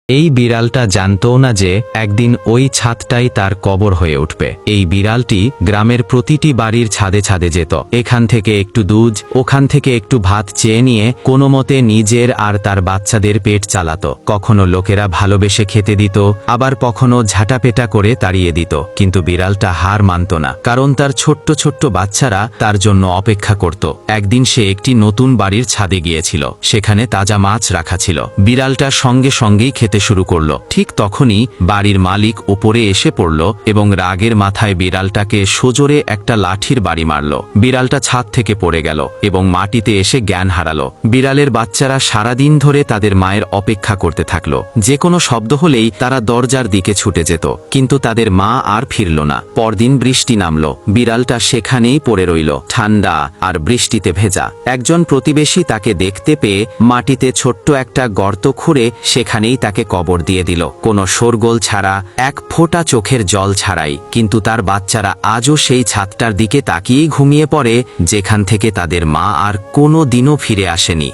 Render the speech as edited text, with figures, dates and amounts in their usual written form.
এই বিড়ালটা জানতও না যে একদিন ওই ছাদটাই তার কবর হয়ে উঠবে। এই বিড়ালটি গ্রামের প্রতিটি বাড়ির ছাদে ছাদে যেত। এখান থেকে একটু দুধ, ওখান থেকে একটু ভাত চেয়ে নিয়ে কোনো মতে নিজের আর তার বাচ্চাদের পেট চালাতো। কখনো লোকেরা ভালোবেসে খেতে দিত, আবার কখনো ঝাঁটাপেটা করে তাড়িয়ে দিত। কিন্তু বিড়ালটা হার মানত না, কারণ তার ছোট্ট ছোট্ট বাচ্চারা তার জন্য অপেক্ষা করত। একদিন সে একটি নতুন বাড়ির ছাদে গিয়েছিল। সেখানে তাজা মাছ রাখা ছিল। বিড়ালটা সঙ্গে সঙ্গেই খেতে শুরু করলো। ঠিক তখনই বাড়ির মালিক ওপরে এসে পড়ল এবং রাগের মাথায় বিড়ালটাকে সজোরে একটা লাঠির বাড়ি মারল। বিড়ালটা ছাদ থেকে পড়ে গেল এবং মাটিতে এসে জ্ঞান হারালো। বিড়ালের বাচ্চারা সারাদিন ধরে তাদের মায়ের অপেক্ষা করতে থাকলো। যে কোনো শব্দ হলেই তারা দরজার দিকে ছুটে যেত, কিন্তু তাদের মা আর ফিরল না। পরদিন বৃষ্টি নামলো। বিড়ালটা সেখানেই পড়ে রইল, ঠান্ডা আর বৃষ্টিতে ভেজা। একজন প্রতিবেশী তাকে দেখতে পেয়ে মাটিতে ছোট্ট একটা গর্ত খুঁড়ে সেখানেই তাকে কবর দিয়ে দিল, কোনো শোরগোল ছাড়া, এক ফোঁটা চোখের জল ছাড়াই। কিন্তু তার বাচ্চারা আজও সেই ছাদটার দিকে তাকিয়েই ঘুমিয়ে পড়ে, যেখান থেকে তাদের মা আর কোনো দিনও ফিরে আসেনি।